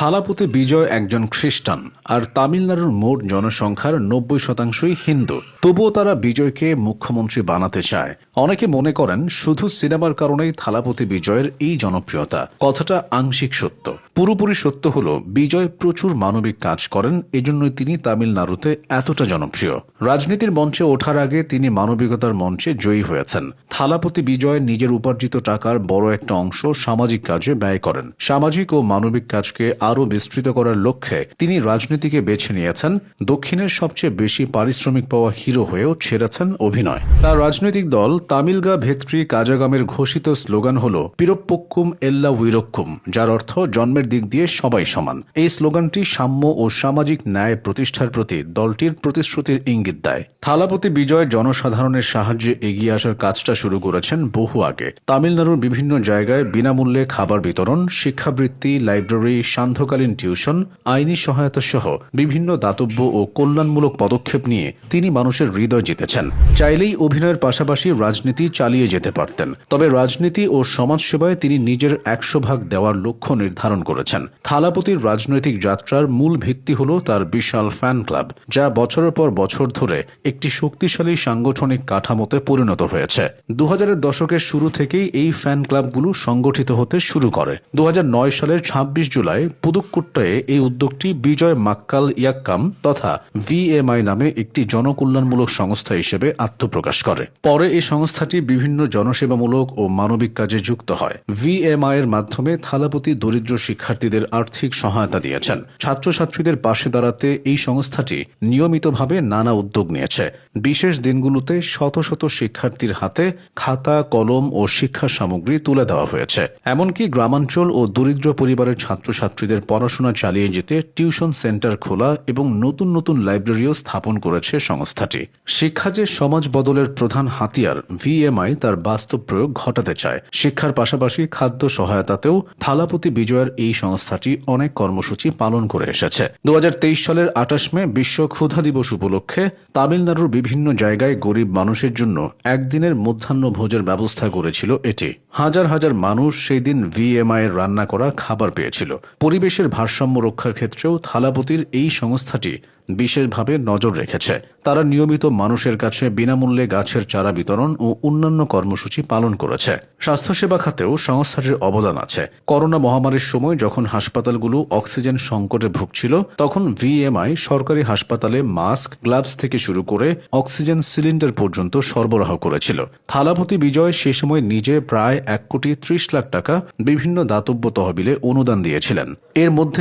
থালাপতি বিজয় একজন খ্রিস্টান আর তামিলনাড়ুর মোট জনসংখ্যার ৯০% হিন্দু। তবুও তারা বিজয়কে মুখ্যমন্ত্রী বানাতে চায়। অনেকে মনে করেন শুধু সিনেমার কারণেই থালাপতি বিজয়ের এই জনপ্রিয়তা। কথাটা আংশিক সত্য। পুরোপুরি সত্য হল বিজয় প্রচুর মানবিক কাজ করেন, এজন্যই তিনি তামিলনাড়ুতে এতটা জনপ্রিয়। রাজনীতির মঞ্চে ওঠার আগে তিনি মানবিকতার মঞ্চে জয়ী হয়েছেন। থালাপতি বিজয় নিজের উপার্জিত টাকার বড় একটা অংশ সামাজিক কাজে ব্যয় করেন। সামাজিক ও মানবিক কাজকে আরও বিস্তৃত করার লক্ষ্যে তিনি রাজনীতিকে বেছে নিয়েছেন। দক্ষিণের সবচেয়ে বেশি পারিশ্রমিক পাওয়া হিরো হয়েও ছেড়েছেন অভিনয়। তার রাজনৈতিক দল তামিলগা ভেত্রি কাজাগামের ঘোষিত স্লোগান হল পিরপ্পক্কুম এল্লা উইরক্কুম, যার অর্থ জন্মের দিক দিয়ে সবাই সমান। এই স্লোগানটি সাম্য ও সামাজিক ন্যায় প্রতিষ্ঠার প্রতি দলটির প্রতিশ্রুতির ইঙ্গিত দেয়। থালাপতি বিজয় জনসাধারণের সাহায্যে এগিয়ে আসার কাজটা শুরু করেছেন বহু আগে। তামিলনাড়ুর বিভিন্ন জায়গায় বিনামূল্যে খাবার বিতরণ, শিক্ষাবৃত্তি, লাইব্রেরি, সান্ধ্যকালীন টিউশন, আইনি সহায়তা সহ বিভিন্ন দাতব্য ও কল্যাণমূলক পদক্ষেপ নিয়ে তিনি মানুষের হৃদয় জিতেছেন। চাইলেই অভিনয়ের পাশাপাশি রাজনীতি চালিয়ে যেতে পারতেন, তবে রাজনীতি ও সমাজসেবায় তিনি নিজের ১০০% দেওয়ার লক্ষ্য নির্ধারণ করেছেন। থালাপতির রাজনৈতিক যাত্রার মূল ভিত্তি হল তার বিশাল ফ্যান ক্লাব, যা বছরের পর বছর ধরে একটি শক্তিশালী সাংগঠনিক কাঠামোতে পরিণত হয়েছে। ২০০০-এর দশকের শুরু থেকেই এই ফ্যান ক্লাবগুলো সংগঠিত হতে শুরু করে। ২০০৯ সালের ২৬ জুলাই পুদুক্কোট্টায়ে এই উদ্যোগটি বিজয় মাক্কাল ইয়াক্কাম তথা VMI নামে একটি জনকল্যাণমূলক সংস্থা হিসেবে আত্মপ্রকাশ করে। পরে এই সংস্থাটি বিভিন্ন জনসেবামূলক ও মানবিক কাজে যুক্ত হয়। VMI এর মাধ্যমে থালাপতি দরিদ্র শিক্ষার্থীদের আর্থিক সহায়তা দিয়েছেন। ছাত্রছাত্রীদের পাশে দাঁড়াতে এই সংস্থাটি নিয়মিতভাবে নানা উদ্যোগ নিয়েছে। বিশেষ দিনগুলোতে শত শত শিক্ষার্থীর হাতে খাতা, কলম ও শিক্ষা সামগ্রী তুলে দেওয়া হয়েছে। এমনকি গ্রামাঞ্চল ও দরিদ্র পরিবারের ছাত্রছাত্রীদের পড়াশোনা চালিয়ে যেতে টিউশন সেন্টার খোলা এবং নতুন নতুন লাইব্রেরিও স্থাপন করেছে সংস্থাটি। শিক্ষা যে সমাজ বদলের প্রধান হাতিয়ার, VMI তার বাস্তব প্রয়োগ ঘটাতে চায়। শিক্ষার পাশাপাশি খাদ্য সহায়তাতেও থালাপতি বিজয়ের এই সংস্থাটি অনেক কর্মসূচি পালন করে এসেছে। ২০২৩ সালের ২৮ মে বিশ্ব ক্ষুধা দিবস উপলক্ষে তামিলনাড়ুর বিভিন্ন জায়গায় গরিব মানুষের জন্য একদিনের মধ্যাহ্ন ভোজের ব্যবস্থা করেছিল এটি। হাজার হাজার মানুষ সেই দিন VMI এর রান্না করা খাবার পেয়েছিল। পরিবেশের ভারসাম্য রক্ষার ক্ষেত্রেও থালাপতির এই সংস্থাটি বিশেষভাবে নজর রেখেছে। তারা নিয়মিত মানুষের কাছে বিনামূল্যে গাছের চারা বিতরণ ও অন্যান্য কর্মসূচি পালন করেছে। স্বাস্থ্যসেবা খাতেও সংস্থাটির অবদান আছে। করোনা মহামারীর সময় যখন হাসপাতালগুলো অক্সিজেন সংকটে ভুগছিল, তখন VMI সরকারি হাসপাতালে মাস্ক, গ্লাভস থেকে শুরু করে অক্সিজেন সিলিন্ডার পর্যন্ত সরবরাহ করেছিল। থালাপতি বিজয় সে সময় নিজে প্রায় ১,৩০,০০,০০০ টাকা বিভিন্ন দাতব্য তহবিলে অনুদান দিয়েছিলেন। এর মধ্যে